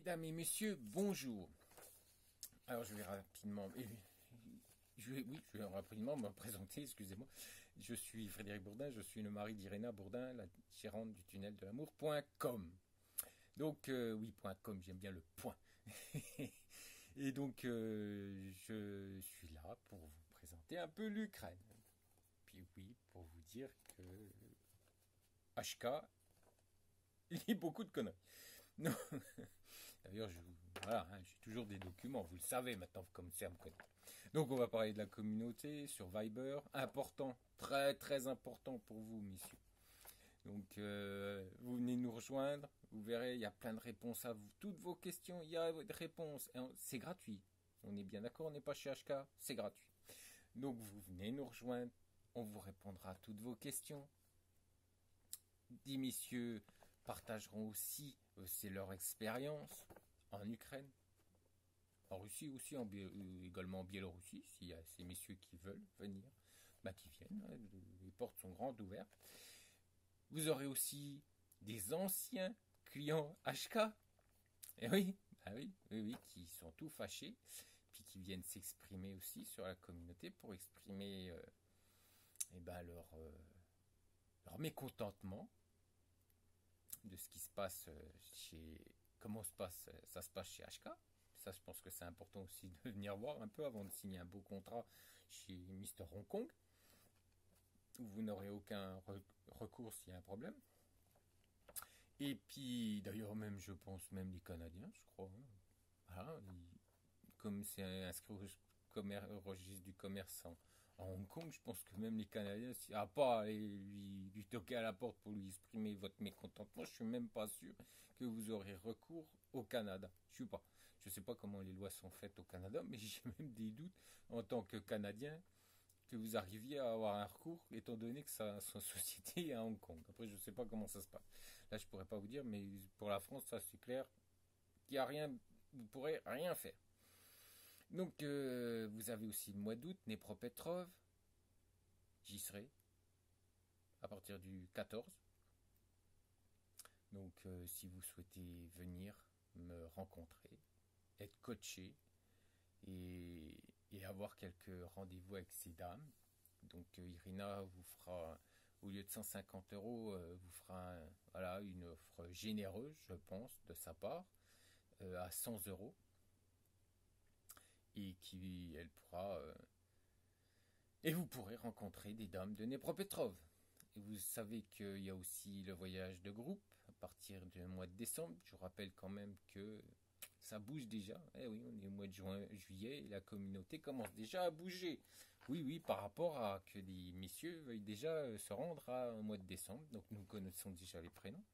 Mesdames et messieurs, bonjour. Alors je vais rapidement, je vais rapidement me présenter, excusez-moi. Je suis Frédéric Bourdin, je suis le mari d'Irena Bourdin, la gérante du tunnel de l'amour.com. Donc oui, .com, j'aime bien le point. Et donc je suis là pour vous présenter un peu l'Ukraine. Puis oui, pour vous dire que HK, il y a beaucoup de conneries. Non. D'ailleurs, voilà, hein, j'ai toujours des documents, vous le savez maintenant, comme c'est à me connaître. Donc, on va parler de la communauté sur Viber. Important, très très important pour vous, messieurs. Donc, vous venez nous rejoindre, vous verrez, il y a plein de réponses à vous. Toutes vos questions, il y a des réponses. C'est gratuit. On est bien d'accord, on n'est pas chez HK, c'est gratuit. Donc, vous venez nous rejoindre, on vous répondra à toutes vos questions. 10 messieurs partageront aussi c'est leur expérience en Ukraine, en Russie aussi, également en Biélorussie, s'il y a ces messieurs qui veulent venir, bah qui viennent, hein, les portes sont grandes ouvertes. Vous aurez aussi des anciens clients HK, et oui, bah oui, oui, oui, qui sont tout fâchés, puis qui viennent s'exprimer aussi sur la communauté pour exprimer leur mécontentement de ce qui se passe comment ça se passe chez HK. Ça, je pense que c'est important aussi de venir voir un peu avant de signer un beau contrat chez Mister Hong Kong, où vous n'aurez aucun recours s'il y a un problème. Et puis, d'ailleurs, même, je pense, même les Canadiens, je crois. Hein. Voilà, comme c'est inscrit au registre du commerce en Hong Kong, je pense que même les Canadiens, à part aller lui toquer à la porte pour lui exprimer votre mécontentement, je suis même pas sûr que vous aurez recours au Canada. Je sais pas comment les lois sont faites au Canada, mais j'ai même des doutes en tant que Canadien que vous arriviez à avoir un recours, étant donné que sa société est à Hong Kong. Après, je sais pas comment ça se passe. Là, je pourrais pas vous dire, mais pour la France, ça c'est clair qu'il y a rien, vous pourrez rien faire. Donc, vous avez aussi le mois d'août, Dnepropetrovsk. J'y serai à partir du 14. Donc, si vous souhaitez venir me rencontrer, être coaché et avoir quelques rendez-vous avec ces dames. Donc, Irina vous fera, au lieu de 150 euros, vous fera voilà, une offre généreuse, je pense, de sa part, à 100 euros. Et elle pourra et vous pourrez rencontrer des dames de Dnepropetrovsk. Et vous savez qu'il y a aussi le voyage de groupe à partir du mois de décembre. Je vous rappelle quand même que ça bouge déjà. Eh oui, on est au mois de juillet et la communauté commence déjà à bouger. Oui, oui, par rapport à que les messieurs veuillent déjà se rendre au mois de décembre. Donc nous connaissons déjà les prénoms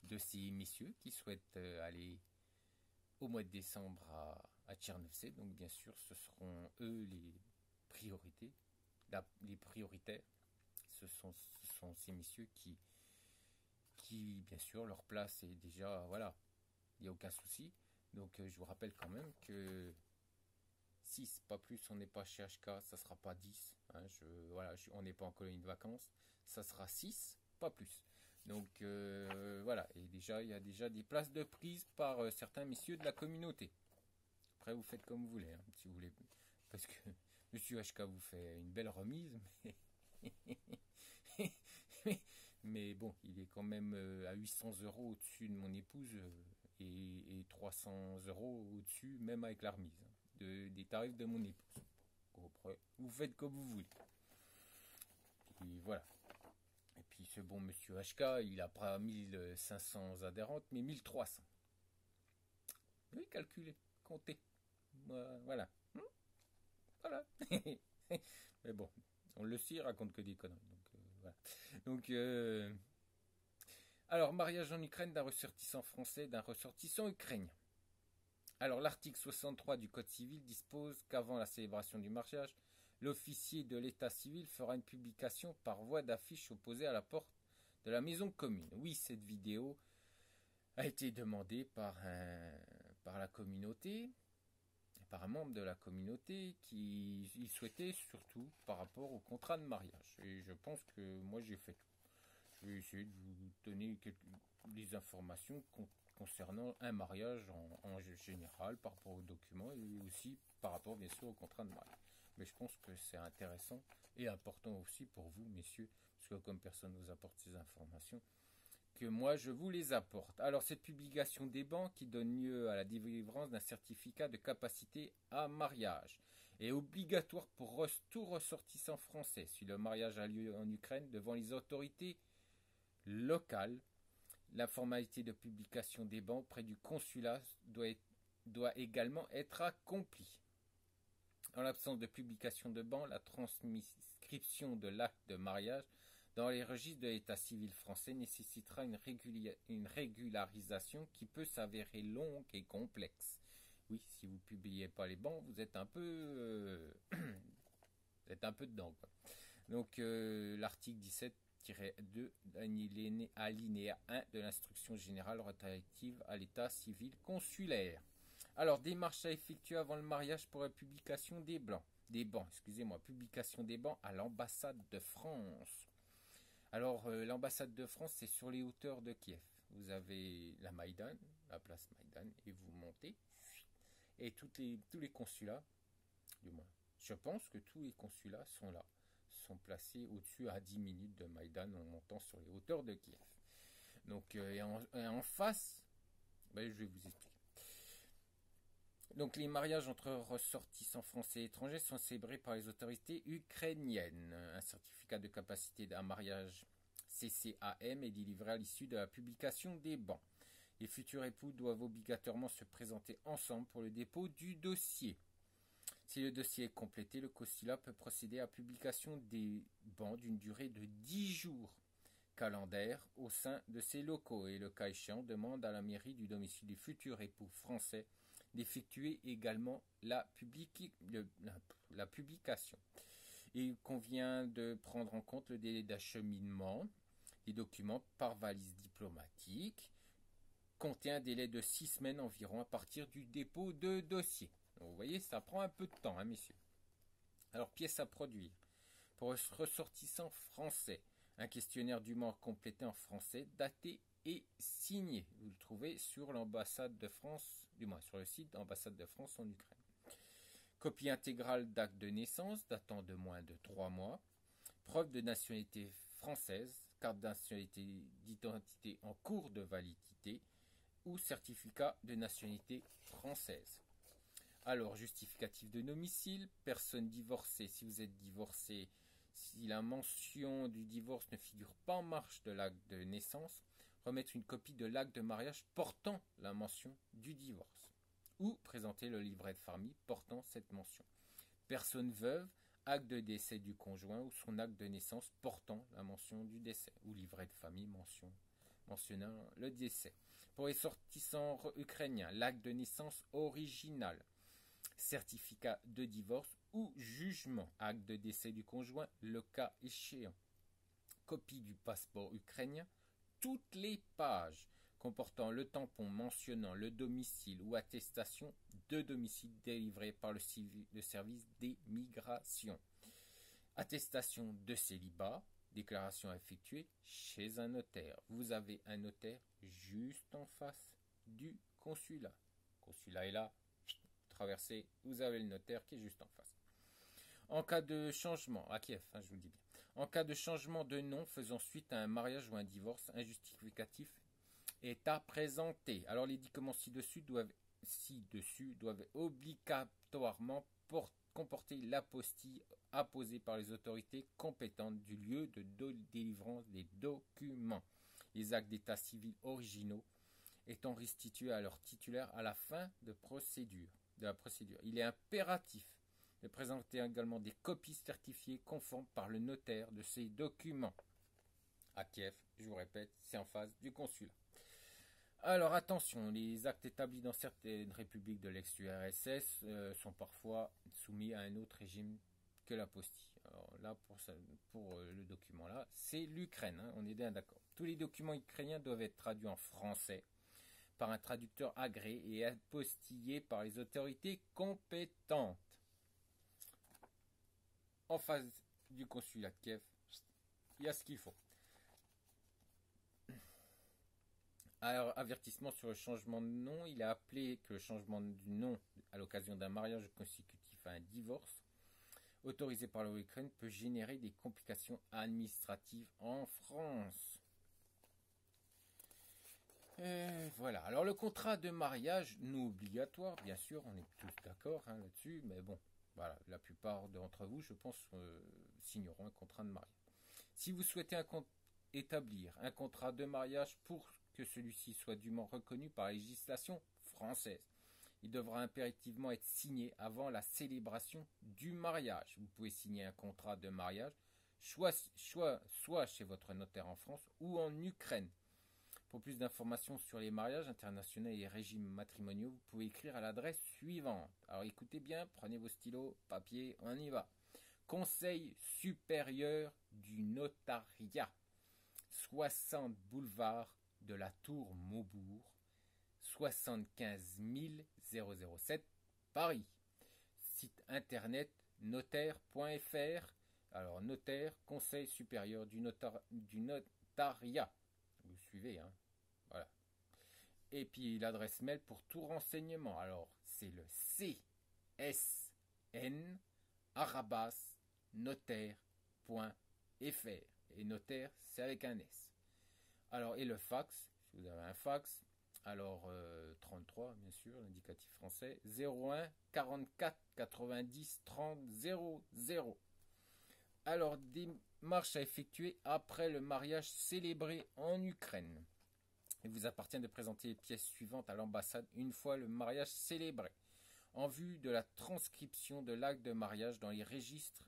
de ces messieurs qui souhaitent aller au mois de décembre à Tchernovtsi. Donc bien sûr, ce seront eux les priorités, les prioritaires. Ce sont ces messieurs qui, bien sûr, leur place est déjà, voilà, il n'y a aucun souci. Donc je vous rappelle quand même que 6, pas plus, on n'est pas chez HK, ça sera pas 10. Hein, on n'est pas en colonie de vacances, ça sera 6, pas plus. Donc voilà, et déjà, il y a déjà des places de prise par certains messieurs de la communauté. Après, vous faites comme vous voulez, hein, si vous voulez. Parce que Monsieur HK vous fait une belle remise, mais bon, il est quand même à 800 euros au-dessus de mon épouse et 300 euros au-dessus, même avec la remise, hein, des tarifs de mon épouse. Après, vous faites comme vous voulez. Et voilà. Et puis ce bon monsieur HK, il a pas 1500 adhérentes, mais 1300. Oui, calculez, comptez. Voilà. Voilà. Mais bon, on le sait, il raconte que des conneries. Donc, voilà. Donc, alors, mariage en Ukraine d'un ressortissant français, d'un ressortissant ukrainien. Alors, l'article 63 du Code civil dispose qu'avant la célébration du mariage, l'officier de l'état civil fera une publication par voie d'affiche opposée à la porte de la maison commune. Oui, cette vidéo a été demandée par la communauté, par un membre de la communauté qui il souhaitait surtout par rapport au contrat de mariage. Et je pense que moi j'ai fait tout. Je vais essayer de vous donner les informations concernant un mariage en général, par rapport aux documents et aussi par rapport bien sûr au contrat de mariage. Mais je pense que c'est intéressant et important aussi pour vous, messieurs, parce que comme personne ne vous apporte ces informations, que moi je vous les apporte. Alors cette publication des banques qui donne lieu à la délivrance d'un certificat de capacité à mariage est obligatoire pour tout ressortissant français si le mariage a lieu en Ukraine devant les autorités locales. La formalité de publication des bans près du consulat doit également être accomplie. En l'absence de publication de ban, la transcription de l'acte de mariage dans les registres de l'état civil français nécessitera une régularisation qui peut s'avérer longue et complexe. Oui, si vous ne publiez pas les bans, vous êtes un peu, vous êtes un peu dedans, quoi. Donc l'article 17-2 alinéa 1 de l'instruction générale relative à l'état civil consulaire. Alors, démarche à effectuer avant le mariage pour la publication des bans, publication des bans à l'ambassade de France. Alors, l'ambassade de France, c'est sur les hauteurs de Kiev. Vous avez la Maïdan, la place Maïdan, et vous montez. Et tous les consulats, du moins, je pense que tous les consulats sont là, sont placés au-dessus à 10 minutes de Maïdan en montant sur les hauteurs de Kiev. Donc, et en face, je vais vous expliquer. Donc les mariages entre ressortissants français et étrangers sont célébrés par les autorités ukrainiennes. Un certificat de capacité d'un mariage CCAM est délivré à l'issue de la publication des bans. Les futurs époux doivent obligatoirement se présenter ensemble pour le dépôt du dossier. Si le dossier est complété, le consulat peut procéder à la publication des bans d'une durée de 10 jours calendaires au sein de ses locaux et le cas échéant demande à la mairie du domicile du futur époux français d'effectuer également la publication. Il convient de prendre en compte le délai d'acheminement des documents par valise diplomatique, compter un délai de 6 semaines environ à partir du dépôt de dossier. Donc, vous voyez, ça prend un peu de temps, hein, messieurs. Alors, pièces à produire. Pour les ressortissants français, un questionnaire dûment complété en français, daté et signé. Vous le trouvez sur l'ambassade de France, du moins sur le site de l'ambassade de France en Ukraine. Copie intégrale d'acte de naissance datant de moins de 3 mois. Preuve de nationalité française, carte d'identité en cours de validité ou certificat de nationalité française. Alors, justificatif de domicile, personne divorcée, si vous êtes divorcé, si la mention du divorce ne figure pas en marge de l'acte de naissance, remettre une copie de l'acte de mariage portant la mention du divorce ou présenter le livret de famille portant cette mention. Personne veuve, acte de décès du conjoint ou son acte de naissance portant la mention du décès ou livret de famille mentionnant le décès. Pour les sortissants ukrainiens, l'acte de naissance original, certificat de divorce ou jugement, acte de décès du conjoint, le cas échéant. Copie du passeport ukrainien, toutes les pages comportant le tampon mentionnant le domicile ou attestation de domicile délivré par le service des migrations. Attestation de célibat, déclaration à effectuer chez un notaire. Vous avez un notaire juste en face du consulat. Le consulat est là, traversez, vous avez le notaire qui est juste en face. En cas de changement, à Kiev, je vous le dis bien. En cas de changement de nom faisant suite à un mariage ou un divorce, un justificatif est à présenter. Alors les documents ci-dessus doivent obligatoirement comporter l'apostille apposée par les autorités compétentes du lieu de délivrance des documents. Les actes d'état civil originaux étant restitués à leur titulaire à la fin de la procédure. Il est impératif de présenter également des copies certifiées conformes par le notaire de ces documents. À Kiev, je vous répète, c'est en face du consulat. Alors attention, les actes établis dans certaines républiques de l'ex-URSS sont parfois soumis à un autre régime que l'apostille. Alors là, pour le document là, c'est l'Ukraine, on est bien d'accord. Tous les documents ukrainiens doivent être traduits en français par un traducteur agréé et apostillés par les autorités compétentes. En face du consulat de Kiev, il y a ce qu'il faut. Alors, avertissement sur le changement de nom. Il a appelé que le changement du nom à l'occasion d'un mariage consécutif à un divorce autorisé par l'Ukraine peut générer des complications administratives en France. Et voilà. Alors le contrat de mariage non obligatoire, bien sûr, on est tous d'accord là-dessus, mais bon, voilà, la plupart d'entre vous, je pense, signeront un contrat de mariage. Si vous souhaitez établir un contrat de mariage pour que celui-ci soit dûment reconnu par la législation française, il devra impérativement être signé avant la célébration du mariage. Vous pouvez signer un contrat de mariage soit chez votre notaire en France ou en Ukraine. Pour plus d'informations sur les mariages internationaux et les régimes matrimoniaux, vous pouvez écrire à l'adresse suivante. Alors écoutez bien, prenez vos stylos, papier, on y va. Conseil supérieur du notariat, 60 boulevard de la Tour Maubourg, 75 007 Paris. Site internet notaire.fr. Alors notaire, conseil supérieur du notariat. Vous suivez, hein? Voilà. Et puis l'adresse mail pour tout renseignement. Alors c'est le csn@notaire.fr. Et notaire, c'est avec un S. Alors, et le fax, si vous avez un fax, alors 33, bien sûr, l'indicatif français, 01 44 90 30 00. Alors, démarche à effectuer après le mariage célébré en Ukraine. Il vous appartient de présenter les pièces suivantes à l'ambassade une fois le mariage célébré, en vue de la transcription de l'acte de mariage dans les registres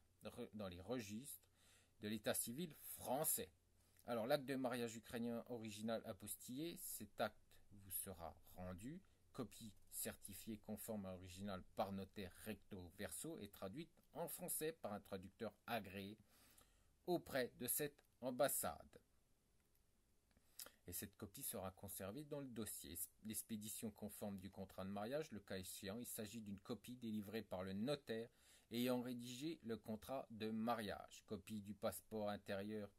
de l'état civil français. Alors, l'acte de mariage ukrainien original apostillé, cet acte vous sera rendu, copie certifiée conforme à l'original par notaire recto verso et traduite en français par un traducteur agréé auprès de cette ambassade. Et cette copie sera conservée dans le dossier. L'expédition conforme du contrat de mariage, le cas échéant, il s'agit d'une copie délivrée par le notaire ayant rédigé le contrat de mariage, copie du passeport intérieur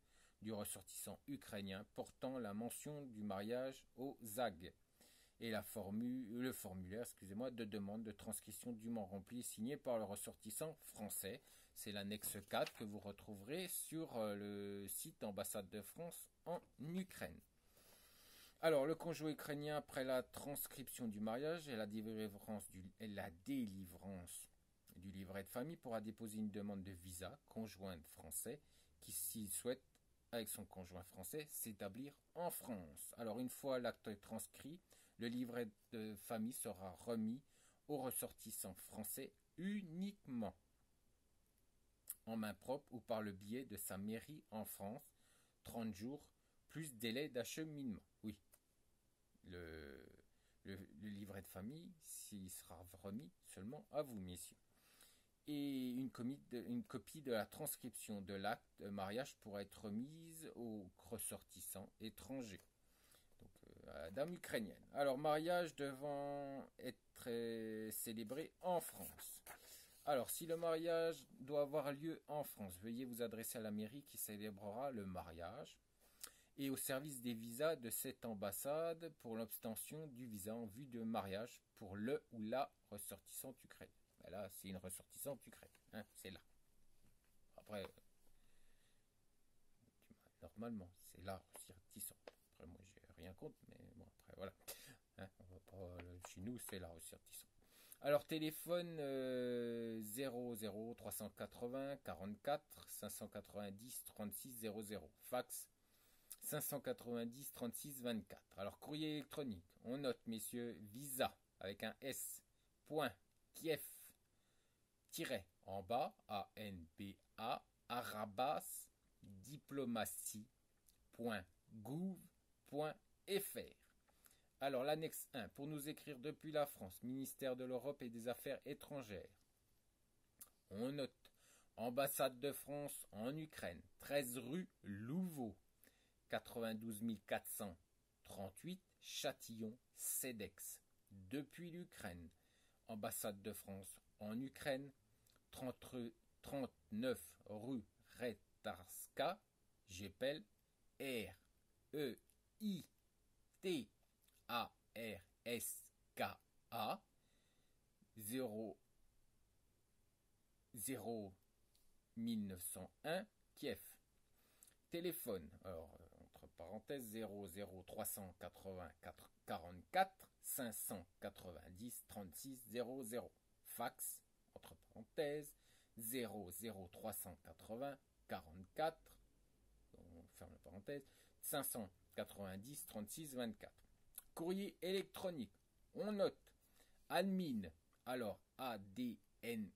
du ressortissant ukrainien portant la mention du mariage au ZAG et le formulaire de demande de transcription dûment rempli et signé par le ressortissant français. C'est l'annexe 4 que vous retrouverez sur le site ambassade de France en Ukraine. Alors, le conjoint ukrainien, après la transcription du mariage et la délivrance du livret de famille, pourra déposer une demande de visa conjoint français qui, s'il souhaite, avec son conjoint français, s'établir en France. Alors, une fois l'acte transcrit, le livret de famille sera remis aux ressortissants français uniquement, en main propre ou par le biais de sa mairie en France, 30 jours plus délai d'acheminement. Oui, le livret de famille, s'il sera remis seulement à vous, messieurs. Et une copie de la transcription de l'acte de mariage pourra être remise aux ressortissants étrangers. Donc, à la dame ukrainienne. Alors, mariage devant être célébré en France. Alors, si le mariage doit avoir lieu en France, veuillez vous adresser à la mairie qui célébrera le mariage et au service des visas de cette ambassade pour l'obtention du visa en vue de mariage pour le ou la ressortissante ukrainienne. Là, c'est une ressortissante ukrainienne, hein, c'est là. Après, normalement, c'est là ressortissante. Après, moi, j'ai rien contre, mais bon, après, voilà. Hein, on va pas, chez nous, c'est la ressortissante. Alors, téléphone 00 380 44 590 36 00. Fax 590 36 24. Alors, courrier électronique. On note, messieurs, visa avec un S. Point. Kiev. En bas, ANBA, arabas, diplomatie.gouv.fr. Alors, l'annexe 1, pour nous écrire depuis la France, ministère de l'Europe et des Affaires étrangères. On note, ambassade de France en Ukraine, 13 rue Louveau, 92 438, Châtillon, CEDEX. Depuis l'Ukraine, ambassade de France en Ukraine, 39 rue Retarska, j'appelle REIT ARSKA 0 1901 Kiev. Téléphone, alors entre parenthèses 00384 44 590 36 00. Fax, entre parenthèses 00380 44, on ferme la parenthèse, 590 36 24. Courrier électronique, on note admin, alors ADNMIN,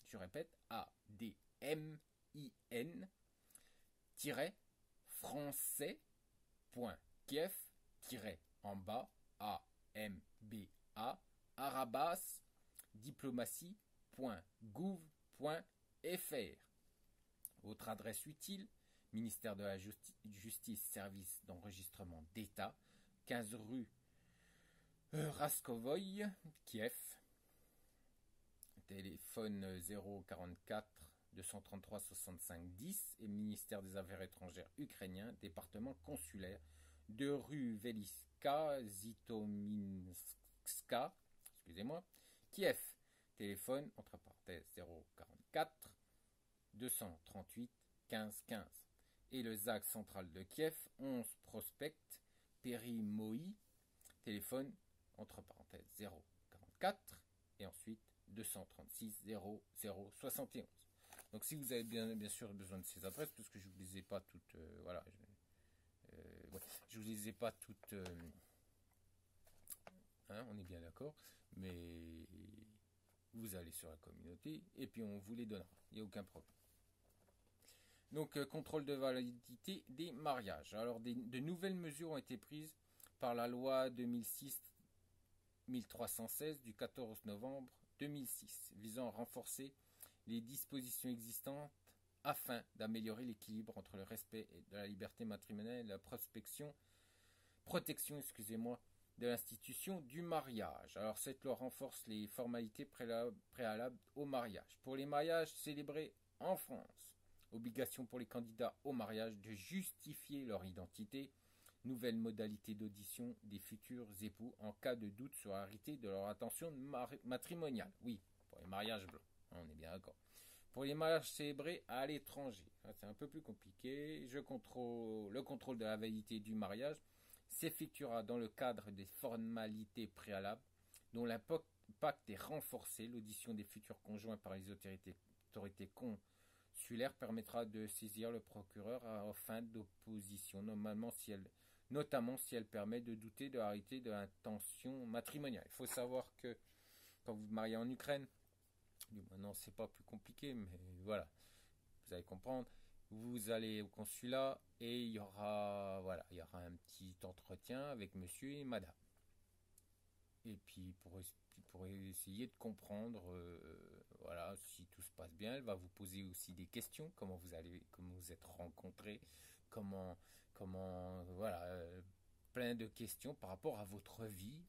je répète ADMIN français.kiev en bas AMBA arabas diplomatie.gouv.fr. Votre adresse utile, ministère de la Justice, service d'enregistrement d'État, 15 rue Raskovoï, Kiev. Téléphone 044 233 65 10 et ministère des Affaires étrangères ukrainien, département consulaire, 2 rue Veliska, Zitominska, Kiev. Téléphone, entre parenthèses, 044 238 15 15. Et le ZAC central de Kiev, 11 Prospect, Périmoi, téléphone, entre parenthèses, 044 et ensuite 236 0071. Donc si vous avez bien sûr besoin de ces adresses, parce que je ne vous les ai pas toutes, je vous les ai pas toutes, on est bien d'accord, mais vous allez sur la communauté et puis on vous les donnera, il n'y a aucun problème. Donc contrôle de validité des mariages. Alors de nouvelles mesures ont été prises par la loi 2006-1316 du 14 novembre 2006, visant à renforcer les dispositions existantes afin d'améliorer l'équilibre entre le respect de la liberté matrimoniale et la protection de l'institution du mariage. Alors cette loi renforce les formalités préalables au mariage. Pour les mariages célébrés en France, obligation pour les candidats au mariage de justifier leur identité, nouvelles modalités d'audition des futurs époux en cas de doute sur la réalité de leur intention matrimoniale. Oui, pour les mariages blancs, on est bien d'accord. Pour les mariages célébrés à l'étranger, c'est un peu plus compliqué. Le contrôle de la validité du mariage s'effectuera dans le cadre des formalités préalables dont l'impact est renforcé. L'audition des futurs conjoints par les autorités consulaires permettra de saisir le procureur à fin d'opposition, notamment si elle permet de douter de la réalité de l'intention matrimoniale. Il faut savoir que quand vous vous mariez en Ukraine, maintenant c'est pas plus compliqué, mais voilà, vous allez comprendre. Vous allez au consulat et il y aura un petit entretien avec monsieur et madame. Et puis pour essayer de comprendre, si tout se passe bien, elle va vous poser aussi des questions, comment vous êtes rencontrés, plein de questions par rapport à votre vie,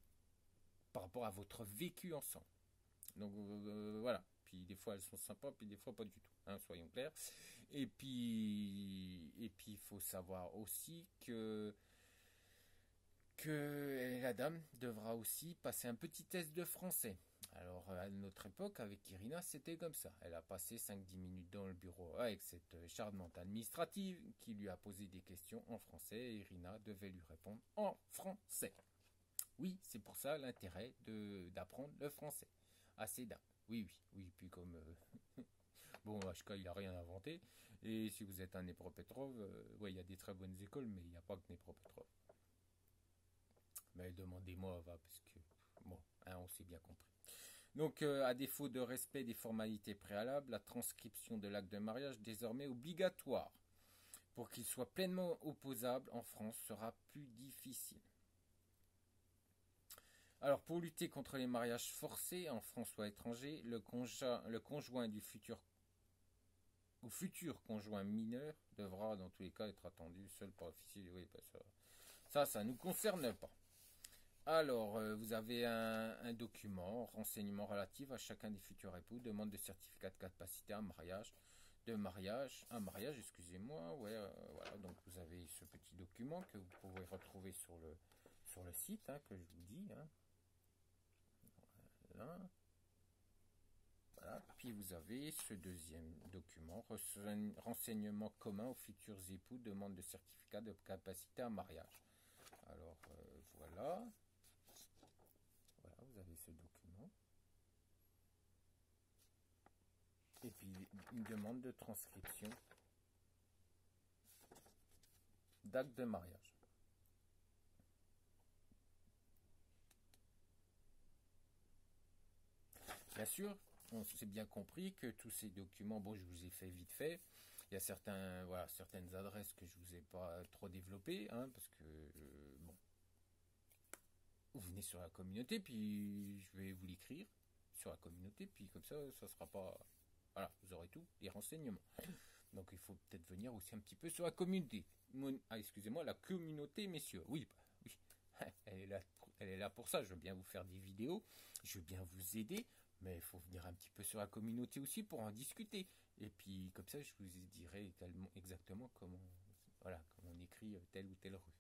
par rapport à votre vécu ensemble. Donc voilà. Puis des fois elles sont sympas, puis des fois pas du tout, soyons clairs. Et puis il faut savoir aussi que la dame devra aussi passer un petit test de français. Alors à notre époque avec Irina c'était comme ça. Elle a passé 5-10 minutes dans le bureau avec cette charmante administrative qui lui a posé des questions en français et Irina devait lui répondre en français. Oui, c'est pour ça l'intérêt d'apprendre le français à ces dames. Oui, puis comme... bon, HK, il n'a rien inventé. Et si vous êtes un Dnepropetrovsk, il y a des très bonnes écoles, mais il n'y a pas que Dnepropetrovsk. Mais demandez-moi, parce que... Bon, on s'est bien compris. Donc, à défaut de respect des formalités préalables, la transcription de l'acte de mariage, désormais obligatoire, pour qu'il soit pleinement opposable en France, sera plus difficile. Alors, pour lutter contre les mariages forcés en France ou à l'étranger, le conjoint du futur conjoint mineur devra dans tous les cas être attendu seul par officier. Oui, ça ne nous concerne pas. Alors, vous avez un document, renseignement relatif à chacun des futurs époux, demande de certificat de capacité à mariage, de mariage, un mariage, excusez-moi, ouais, voilà, donc vous avez ce petit document que vous pouvez retrouver sur le site, hein, que je vous dis, hein. Voilà. Voilà. Puis vous avez ce deuxième document, renseignements communs aux futurs époux, demande de certificat de capacité à mariage. Alors voilà, vous avez ce document. Et puis une demande de transcription d'acte de mariage. Bien sûr, on s'est bien compris que tous ces documents, bon, je vous ai fait vite fait. Il y a certaines adresses que je vous ai pas trop développées, hein, parce que bon, vous venez sur la communauté, puis je vais vous l'écrire sur la communauté, puis comme ça sera pas, voilà, vous aurez tous les renseignements. Donc il faut peut-être venir aussi un petit peu sur la communauté. Excusez-moi, la communauté, messieurs. Oui, oui, elle est là pour ça. Je veux bien vous faire des vidéos, je veux bien vous aider, mais il faut venir un petit peu sur la communauté aussi pour en discuter. Et puis comme ça, je vous dirai exactement comment on écrit telle ou telle rue.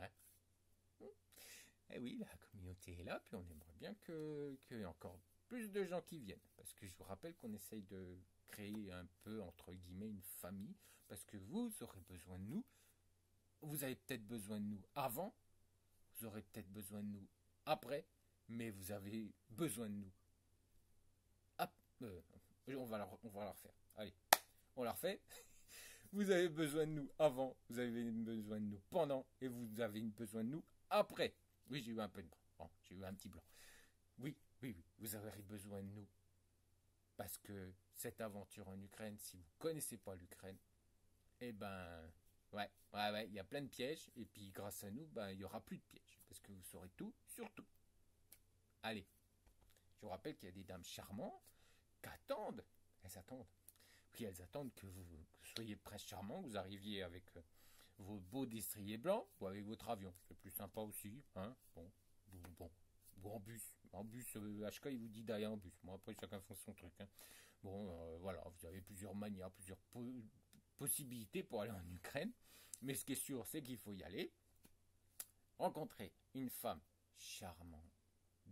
Ouais. Et oui, la communauté est là, puis on aimerait bien qu'il y ait encore plus de gens qui viennent. Parce que je vous rappelle qu'on essaye de créer un peu, entre guillemets, une famille. Parce que vous aurez besoin de nous. Vous avez peut-être besoin de nous avant. Vous aurez peut-être besoin de nous après. Mais vous avez besoin de nous. On va la refaire. Allez, on la refait. Vous avez besoin de nous avant. Vous avez besoin de nous pendant. Et vous avez besoin de nous après. Oui, j'ai eu un peu de blanc. Bon, j'ai eu un petit blanc. Oui, vous avez besoin de nous. Parce que cette aventure en Ukraine, si vous ne connaissez pas l'Ukraine, eh ben, ouais, il y a plein de pièges. Et puis, grâce à nous, il n'y aura plus de pièges. Parce que vous saurez tout sur tout. Allez, je vous rappelle qu'il y a des dames charmantes qui attendent. Elles attendent. Oui, elles attendent que vous soyez prince charmant, que vous arriviez avec vos beaux destriers blancs ou avec votre avion. C'est plus sympa aussi, hein. Bon. Ou en bus. En bus, HK, il vous dit d'aller en bus. Bon, après, chacun fait son truc, hein. Bon, voilà, vous avez plusieurs manières, plusieurs possibilités pour aller en Ukraine. Mais ce qui est sûr, c'est qu'il faut y aller. Rencontrer une femme charmante,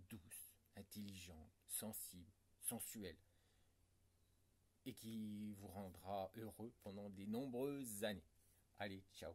douce, intelligente, sensible, sensuelle. Et qui vous rendra heureux pendant de nombreuses années. Allez, ciao.